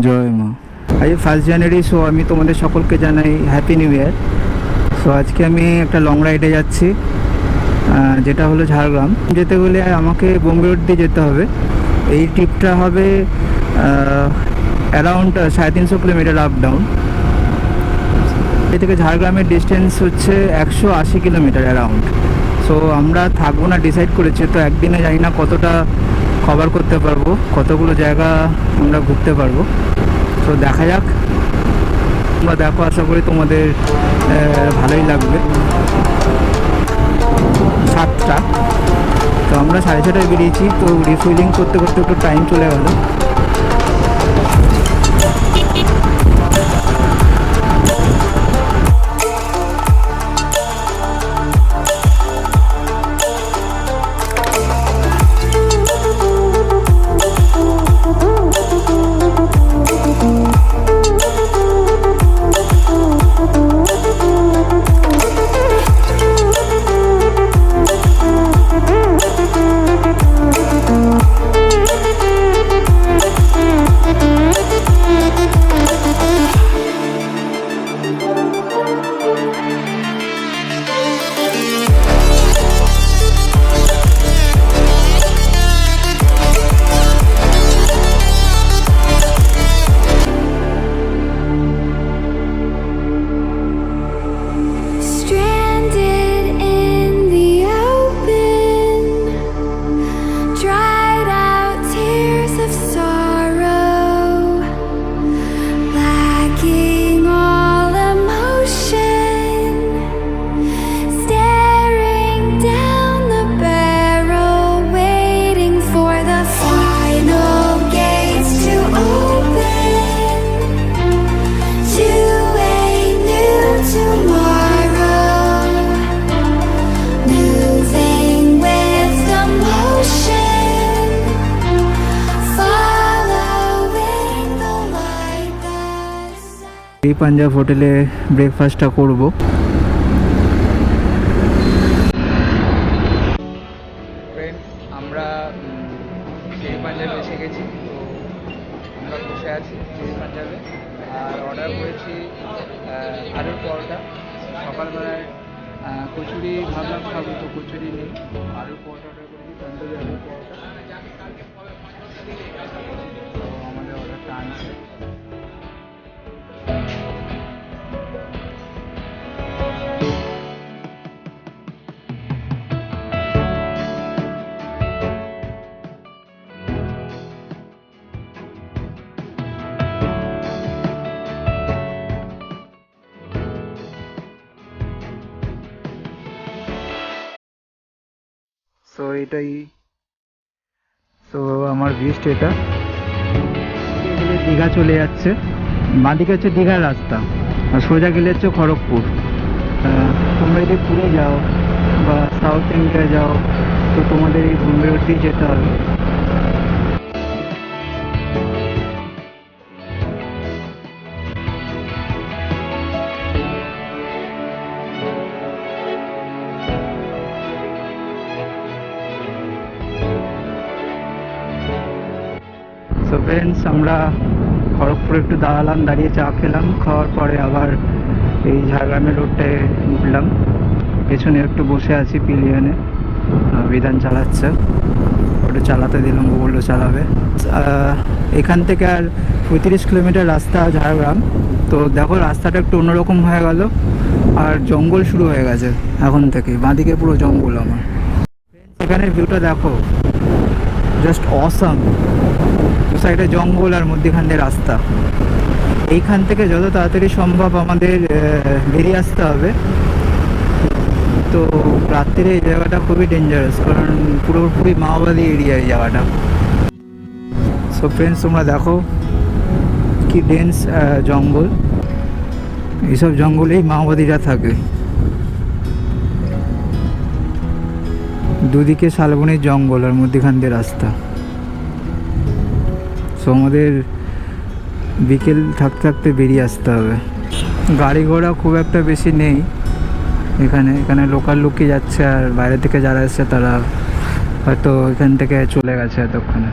জয় মা। আজ 1 জানুয়ারি, সো আমি তোমাদের সকলকে জানাই হ্যাপি নিউ ইয়ার। সো আজকে আমি একটা লং রাইডে যাচ্ছি, যেটা হলো ঝাড়গ্রাম। যেতে হলে আমাকে বোম্বে রোড দিয়ে যেতে হবে। এই ট্রিপটা হবে অ্যারাউন্ড 350 কিলোমিটার আপ ডাউন। এ থেকে ঝাড়গ্রামের ডিস্টেন্স হচ্ছে 180 কিলোমিটার অ্যারাউন্ড। সো আমরা থাকবো না ডিসাইড করেছি, তো একদিনে জানি না কতটা কভার করতে পারবো, কতগুলো জায়গা আমরা ঘুরতে পারবো। তো দেখা যাক, তোমরা দেখো, আশা করি তোমাদের ভালোই লাগবে। 7টা, তো আমরা 6:30টায় বেরিয়েছি, তো রিফুয়েলিং করতে করতে একটু টাইম চলে গেল। এই পাঞ্জাব হোটেলে ব্রেকফাস্টটা করব। ফ্রেন্ডস, আমরা সেই পাঞ্জাবে এসে গেছি। তো আমরা বসে আছি সেই পাঞ্জাবে, আর অর্ডার করেছি আলুর পরোটা। সকালবেলায় কচুরি ভাবলাম খাবো, তো কচুরি নেই, আলুর পরোটা অর্ডার করেছি, তন্দুরি আলুর পরোটা। তো আমাদের অর্ডারটা আনছে। সো এটাই, সো আমার ভিস্ট এটা। গেলে দীঘা চলে যাচ্ছে, বাঁদিকে হচ্ছে দীঘার রাস্তা, আর সোজা গেলে হচ্ছে খড়গপুর। তোমরা যদি পুরে যাও বা সাউথ ইন্ডিয়া যাও, তো তোমাদের এই বোম্বে রোড দিয়ে যেতে হবে। তো ফ্রেন্ডস, আমরা খড়গপুরে একটু দাঁড়ালাম, দাঁড়িয়ে চা খেলাম, খাওয়ার পরে আবার এই ঝাড়গ্রামের রোডটায় উঠলাম। পেছনে একটু বসে আছি পিলিয়নে, বিধান চালাচ্ছে, ওটা চালাতে দিলাম, ও বললো চালাবে। এখান থেকে আর 35 কিলোমিটার রাস্তা ঝাড়গ্রাম। তো দেখো, রাস্তাটা একটু অন্যরকম হয়ে গেল, আর জঙ্গল শুরু হয়ে গেছে এখন থেকে, বাঁদিকে পুরো জঙ্গল। আমার এখানের ভিউটা দেখো, জাস্ট অসাম। দু সাইডে জঙ্গল আর মধ্যখান দিয়ে রাস্তা। এইখান থেকে যত তাড়াতাড়ি সম্ভব আমাদের বেরিয়ে আসতে হবে। তো রাত্রে এই জায়গাটা খুবই ডেঞ্জারাস, কারণ পুরোপুরি মাওবাদী এরিয়া এই জায়গাটা। সো ফ্রেন্ডস, তোমরা দেখো কি ডেন্স জঙ্গল। এইসব জঙ্গলেই মাওবাদীরা থাকে। দুদিকে শালবনির জঙ্গল আর মধ্যখান দিয়ে রাস্তা। সো আমাদের বিকেল থাকতে থাকতে বেরিয়ে আসতে হবে। গাড়ি ঘোড়া খুব একটা বেশি নেই এখানে লোকাল লোকই যাচ্ছে, আর বাইরে থেকে যারা এসছে তারা হয়তো এখান থেকে চলে গেছে এতক্ষণে।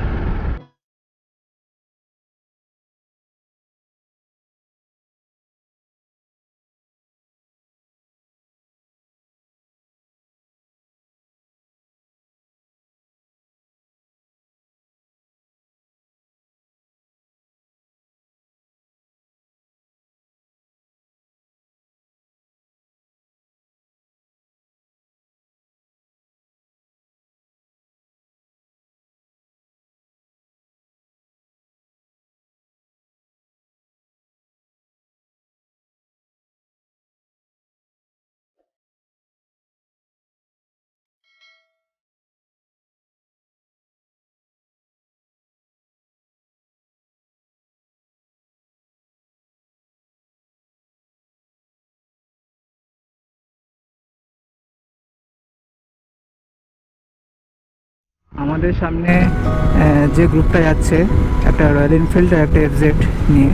আমাদের সামনে যে গ্রুপটা যাচ্ছে, একটা রয়্যাল এনফিল্ড আর একটা এফজেড নিয়ে,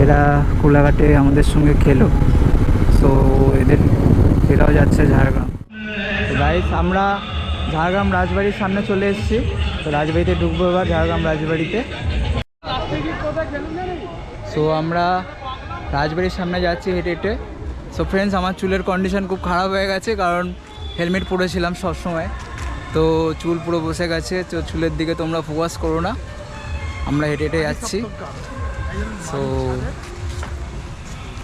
এরা কোলাঘাটে আমাদের সঙ্গে খেলো। সো এরাও যাচ্ছে ঝাড়গ্রাম। তো গাইস, আমরা ঝাড়গ্রাম রাজবাড়ির সামনে চলে এসেছি। তো রাজবাড়িতে ঢুকবো এবার, ঝাড়গ্রাম রাজবাড়িতে। সো আমরা রাজবাড়ির সামনে যাচ্ছি হেঁটে হেঁটে। সো ফ্রেন্ডস, আমার চুলের কন্ডিশন খুব খারাপ হয়ে গেছে, কারণ হেলমেট পরেছিলাম সবসময়, তো চুল পুরো বসে গেছে। তো চুলের দিকে তোমরা ফোকাস করো না, আমরা হেঁটে হেঁটে যাচ্ছি। সো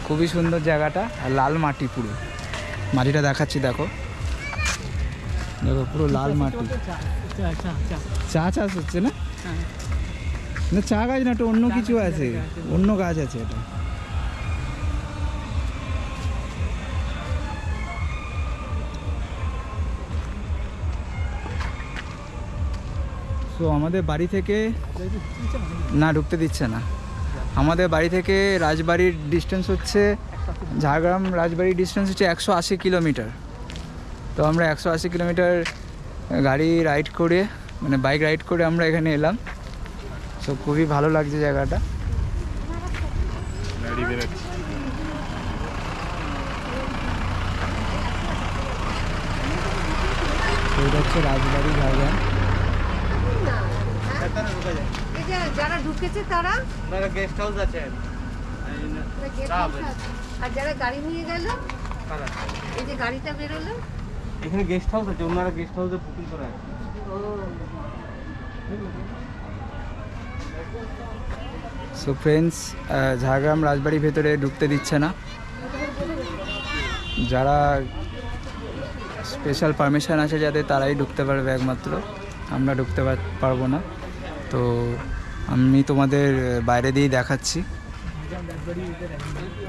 খুবই সুন্দর জায়গাটা, আর লাল মাটি, পুরো মাটিটা দেখাচ্ছি, দেখো দেখো পুরো লাল মাটি। চা চাষ হচ্ছে না? না, চা গাছ না, এটা অন্য কিছু আছে, অন্য গাছ আছে এটা। তো আমাদের বাড়ি থেকে না ঢুকতে দিচ্ছে না। আমাদের বাড়ি থেকে রাজবাড়ির ডিস্টেন্স হচ্ছে, ঝাড়গ্রাম রাজবাড়ির ডিস্টেন্স হচ্ছে 180 কিলোমিটার। তো আমরা 180 কিলোমিটার গাড়ি রাইড করে, মানে বাইক রাইড করে আমরা এখানে এলাম। তো খুবই ভালো লাগছে জায়গাটা। এটা হচ্ছে রাজবাড়ি ঝাড়গ্রাম। যারা ঢুকেছে তারা গেস্ট হাউস আছে, আর যারা গাড়ি নিয়ে গেল, এই যে গাড়িটা বেরোলো, এখানে গেস্ট হাউস আছে, ওনারা গেস্ট হাউসে বুকিং করে আছে। সো ফ্রেন্ডস, ঝাড়গ্রাম রাজবাড়ির ভেতরে ঢুকতে দিচ্ছে না। যারা স্পেশাল পারমিশন আছে যাদের, তারাই ঢুকতে পারবে একমাত্র, আমরা ঢুকতে পারবো না। তো আমি তোমাদের বাইরে দিয়েই দেখাচ্ছি।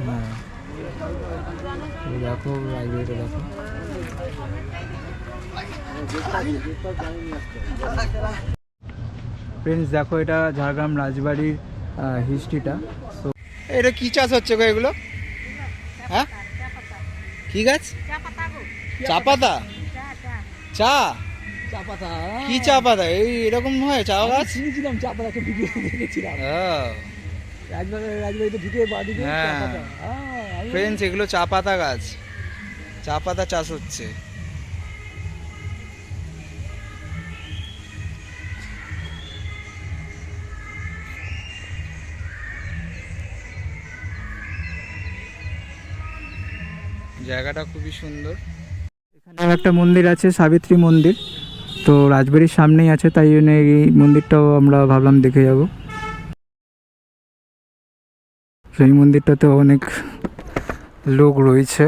হ্যাঁ, দেখো রাজবাড়িটা দেখো। ফ্রেন্ডস দেখো, এটা ঝাড়গ্রাম রাজবাড়ির হিস্ট্রিটা। সো এটা কি চাষ হচ্ছে গো এগুলো? হ্যাঁ, কি গাছ? চা পাতা। চা কি চা পাতা? এই এরকম হয় চা গাছ? শুনেছিলাম চা পাতা, একটা ভিডিও দেখেছিলাম রাজবাড়িতে ঢুকে বাড়িতে। হ্যাঁ ফ্রেন্ডস, এগুলো চা পাতা গাছ, চা পাতা চাষ হচ্ছে। জায়গাটা খুবই সুন্দর। এখানে একটা মন্দির আছে, সাবিত্রী মন্দির। তো রাজবাড়ির সামনেই আছে, তাই জন্য এই মন্দিরটাও আমরা ভাবলাম দেখে যাব। সেই মন্দিরটাতে অনেক লোক রয়েছে।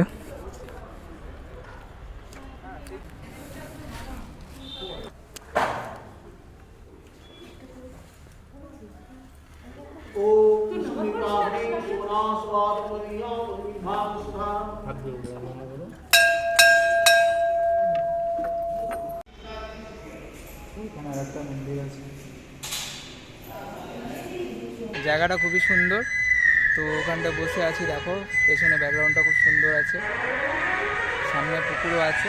জায়গাটা খুবই সুন্দর। তো ওখানটা বসে আছি, দেখো পেছনে ব্যাকগ্রাউন্ডটা খুব সুন্দর আছে, সামনে পুকুরও আছে।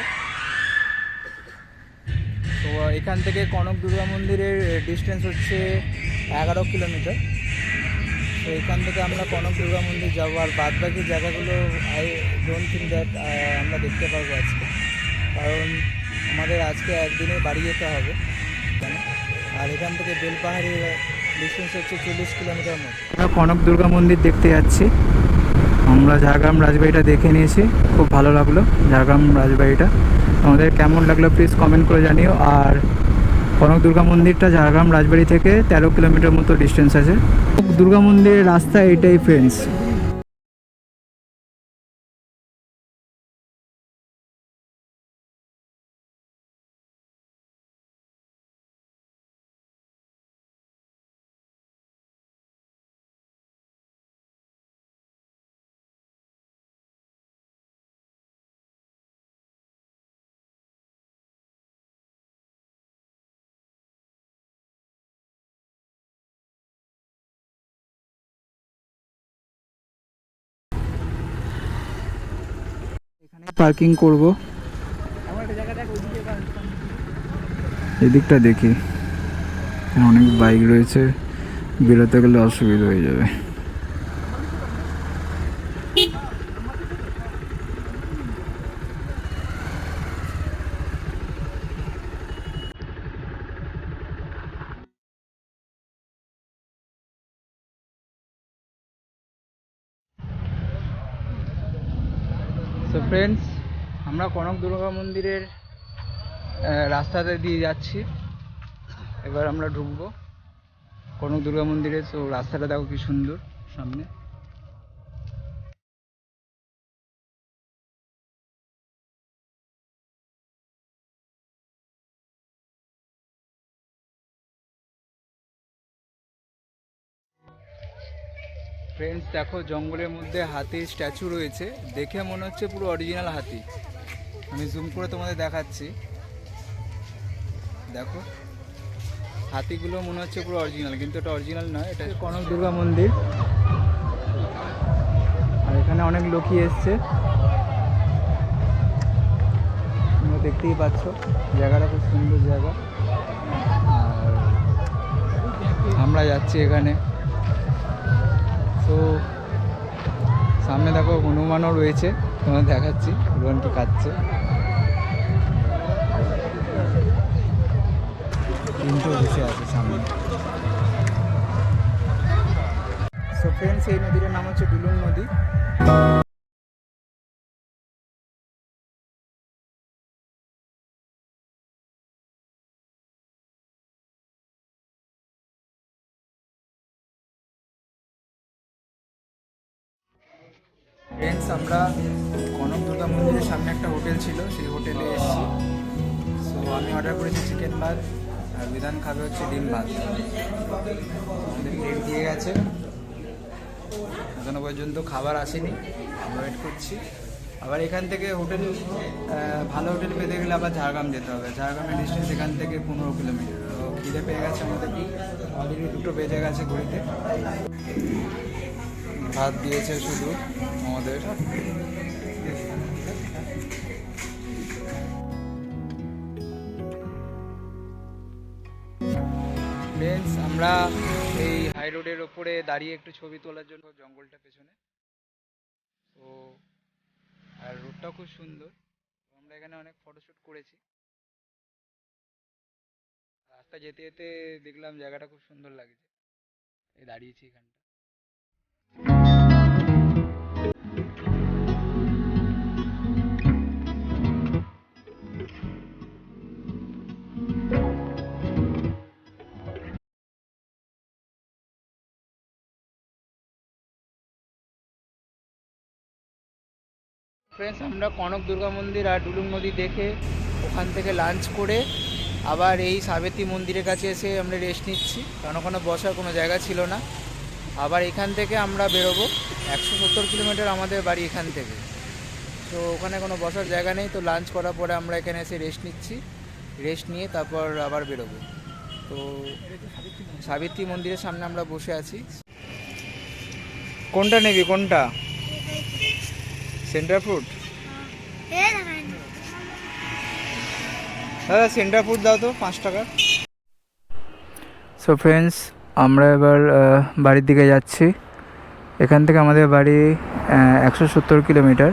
তো এখান থেকে কনক দুর্গা মন্দিরের ডিস্টেন্স হচ্ছে 11 কিলোমিটার। তো এখান থেকে আমরা কনক দুর্গা মন্দির যাবো, আর বাদ বাকি জায়গাগুলো আই ডোন্ট থিঙ্ক দ্যাট আমরা দেখতে পারবো আজকে, কারণ আমাদের আজকে একদিনে বাড়ি যেতে হবে। আর এখান থেকে বেলপাহাড়ির ডিস্টেন্স হচ্ছে 40 কিলোমিটার মতো। আমরা কনক দুর্গা মন্দির দেখতে যাচ্ছি। আমরা ঝাড়গ্রাম রাজবাড়িটা দেখে নিয়েছি, খুব ভালো লাগলো ঝাড়গ্রাম রাজবাড়িটা। আমাদের কেমন লাগলো প্লিজ কমেন্ট করে জানিও। আর কনক দুর্গা মন্দিরটা ঝাড়গ্রাম রাজবাড়ি থেকে 13 কিলোমিটার মতো ডিস্টেন্স আছে। দুর্গা মন্দিরের রাস্তা এইটাই ফ্রেন্ডস। এখানে পার্কিং করব। এদিকটা দেখি, অনেক বাইক রয়েছে, বেরোতে গেলে অসুবিধা হয়ে যাবে। তো ফ্রেন্ডস, আমরা কনক দুর্গা মন্দিরের রাস্তাতে দিয়ে যাচ্ছি। এবার আমরা ঢুকবো কনক দুর্গা মন্দিরে। তো রাস্তাটা দেখো কি সুন্দর সামনে। ফ্রেন্ডস দেখো, জঙ্গলের মধ্যে হাতির স্ট্যাচু রয়েছে, দেখে মনে হচ্ছে পুরো অরিজিনাল হাতি। আমি জুম করে তোমাদের দেখাচ্ছি, দেখো হাতিগুলো মনে হচ্ছে পুরো অরিজিনাল, কিন্তু এটা অরিজিনাল নয়। এটা কনক দুর্গা মন্দির। আর এখানে অনেক লোকই এসছে, তোমরা দেখতেই পাচ্ছ। জায়গাটা খুব সুন্দর জায়গা। আর আমরা যাচ্ছি এখানে। তো সামনে দেখো হনুমানও রয়েছে, তোমাদের দেখাচ্ছি হনুমানটি খাচ্ছে। তিনটে বসে আছে সামনে। সো ফ্রেন্ডস, এই নদীটার নাম হচ্ছে ডুলুং নদী। ফ্রেন্ডস, আমরা কনক দুর্গা মন্দিরের সামনে একটা হোটেল ছিল, সেই হোটেলে এসেছি। সো আমি অর্ডার করেছি চিকেন ভাত, আর বিধান খাবে হচ্ছে ডিম ভাত। আমাদের প্লেট দিয়ে গেছে, এখনো পর্যন্ত খাবার আসেনি, আমরা ওয়েট করছি। আবার এখান থেকে হোটেল, ভালো হোটেল পেতে গেলে আবার ঝাড়গ্রাম যেতে হবে। ঝাড়গ্রামের ডিস্টেন্স এখান থেকে 15 কিলোমিটার। তো খিদে পেয়ে গেছে আমাদের, অলরেডি 2টো বেজে গেছে ঘড়িতে। ভাত দিয়েছে শুধু আমাদের। ফ্রেন্ডস, আমরা এই হাই রোডের ওপরে দাঁড়িয়ে একটু ছবি তোলার জন্য, জঙ্গলটা পেছনে। তো আর রোডটা খুব সুন্দর, আমরা এখানে অনেক ফটোশ্যুট করেছি। রাস্তা যেতে যেতে দেখলাম জায়গাটা খুব সুন্দর লাগছে, এই দাঁড়িয়েছি এখানটা। ফ্রেন্ডস, আমরা কনক দুর্গা মন্দির আর ডুলুং নদী দেখে ওখান থেকে লাঞ্চ করে আবার এই সাবেতী মন্দিরের কাছে এসে আমরা রেস্ট নিচ্ছি, কারণ ওখানে বসার কোনো জায়গা ছিল না। আবার এখান থেকে আমরা বেরোবো, 170 কিলোমিটার আমাদের বাড়ি এখান থেকে। তো ওখানে কোনো বসার জায়গা নেই। তো লাঞ্চ করার পরে আমরা এখানে এসে রেস্ট নিচ্ছি, রেস্ট নিয়ে তারপর আবার বেরোবো। তো সাবিত্রী মন্দিরের সামনে আমরা বসে আছি। কোনটা নেবি, কোনটা? Centre food? দাদা সেন্টার ফুড দাও তো, 5 টাকা। সো ফ্রেন্ডস, আমরা এবার বাড়ির দিকে যাচ্ছি। এখান থেকে আমাদের বাড়ি 170 কিলোমিটার।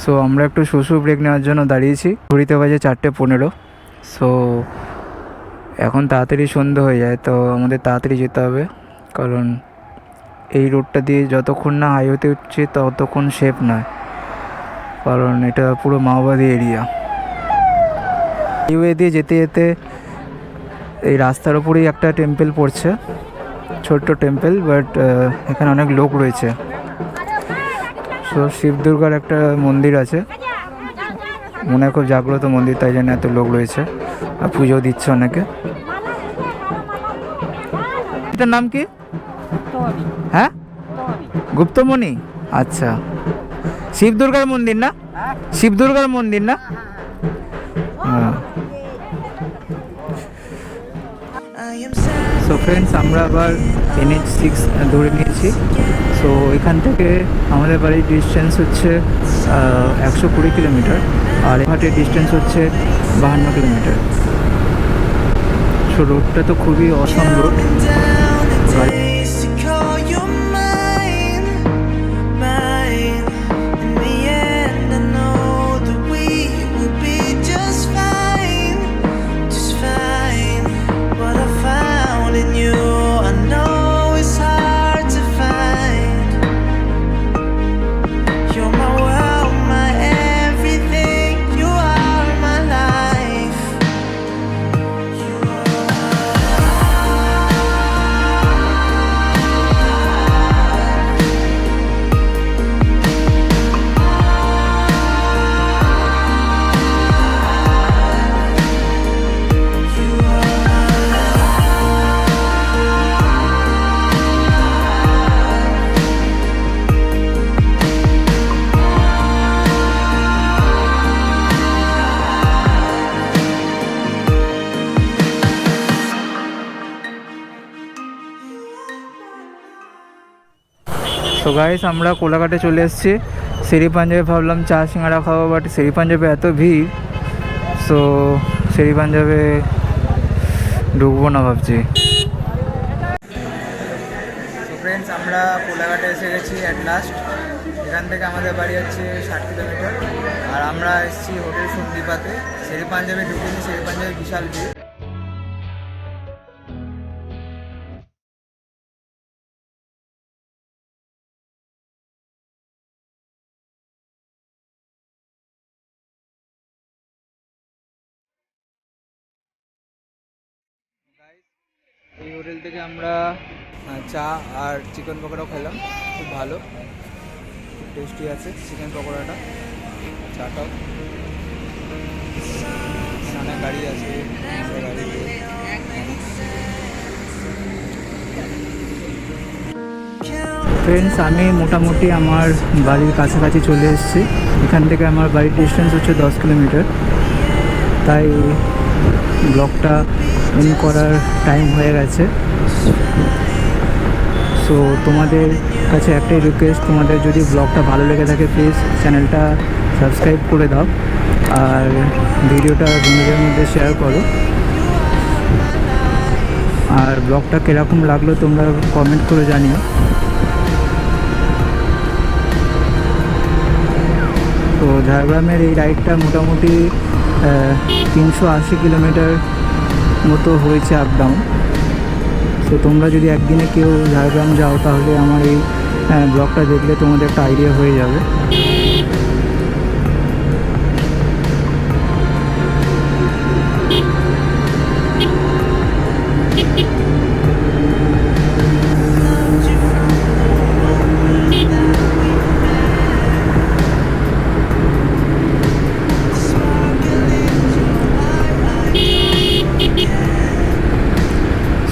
সো আমরা একটু শুশু ব্রেক নেওয়ার জন্য দাঁড়িয়েছি। ঘড়িতে বাজে 4:15। সো এখন তাড়াতাড়ি সন্ধে হয়ে যায়, তো আমাদের তাড়াতাড়ি যেতে হবে, কারণ এই রোডটা দিয়ে যতক্ষণ না হাইওয়েতে উঠছি ততক্ষণ সেফ নয়, কারণ এটা পুরো মাওবাদী এরিয়া। হাইওয়ে দিয়ে যেতে যেতে এই রাস্তার ওপরেই একটা টেম্পল পড়ছে, ছোট্ট টেম্পল, বাট এখানে অনেক লোক রয়েছে। সো শিব দুর্গার একটা মন্দির আছে, মনে হয় খুব জাগ্রত মন্দির, তাই জন্য এত লোক রয়েছে আর পুজো দিচ্ছে অনেকে। এটার নাম কি? হ্যাঁ, গুপ্তমণি। আচ্ছা, শিব দুর্গার মন্দির না? শিব দুর্গার মন্দির না? হ্যাঁ। সো ফ্রেন্ডস, আমরা আবার NH6 ধরে নিয়েছি। সো এখান থেকে আমাদের বাড়ির ডিস্টেন্স হচ্ছে 120 কিলোমিটার, আর এখানের ডিস্টেন্স হচ্ছে 52 কিলোমিটার। সো রোডটা তো খুবই অসম রোড। তো গাইস, আমরা কোলাঘাটে চলে এসেছি। শেরি পাঞ্জাবে ভাবলাম চা সিঙ্গাড়া খাবো, বাট শেরি পাঞ্জাবে এত ভিড়, সো শেরি পাঞ্জাবে ঢুকবো না ভাবছি। তো ফ্রেন্ডস, আমরা কোলাঘাটে এসে গেছি অ্যাট লাস্ট। এখান থেকে আমাদের বাড়ি হচ্ছে 60 কিলোমিটার, আর আমরা এসেছি হোটেল সন্দীপাতে। শেরি পাঞ্জাবে ঢুকেছি, শেরি পাঞ্জাবে বিশাল ভিড়। এই হোটেল থেকে আমরা চা আর চিকেন পকোড়াও খেলাম, খুব ভালো, খুব টেস্টি আছে চিকেন পকোড়াটা, চাটাও। অনেক গাড়ি আছে, ফ্রেন্ডস, আমি মোটামুটি আমার বাড়ির কাছাকাছি চলে এসেছি। এখান থেকে আমার বাড়ির ডিস্টেন্স হচ্ছে 10 কিলোমিটার, তাই ব্লগটা এন্ড করার টাইম হয়ে গেছে। সো তোমাদের কাছে একটাই রিকোয়েস্ট, তোমাদের যদি ব্লগটা ভালো লেগে থাকে প্লিজ চ্যানেলটা সাবস্ক্রাইব করে দাও, আর ভিডিওটা বন্ধুদের মধ্যে শেয়ার করো। আর ব্লগটা কীরকম লাগলো তোমরা কমেন্ট করে জানিও। তো ঝাড়গ্রামের এই রাইডটা মোটামুটি 380 কিলোমিটার মতো হয়েছে আপ ডাউন। তো তোমরা যদি একদিনে কেউ ঝাড়গ্রাম যাও তাহলে আমার এই ব্লগটা দেখলে তোমাদের একটা আইডিয়া হয়ে যাবে।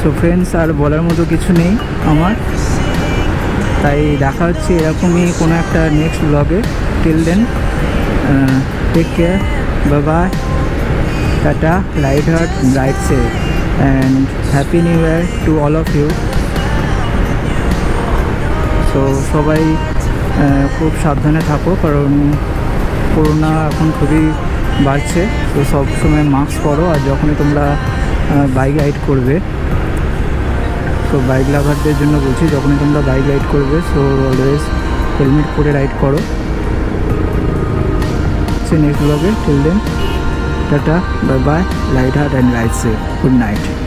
সো ফ্রেন্ডস, আর বলার মতো কিছু নেই আমার, তাই দেখা হচ্ছে এরকমই কোনো একটা নেক্সট ব্লগে। Till then, take care, bye bye, tata, ride hard, ride safe, and happy new year to all of you. So সবাই খুব সাবধানে থাকো, কারণ করোনা এখন খুবই বাড়ছে। তো সবসময় মাস্ক পরো, আর যখনই তোমরা বাইক রাইড করবে, তো বাইক লাভারদের জন্য বলছি, যখনই তোমরা বাইক রাইড করবে সো অলওয়েজ হেলমেট পরে রাইড করো। নেক্সট ব্লগে, till then. Tata, bye bye, ride hard and ride safe, good night.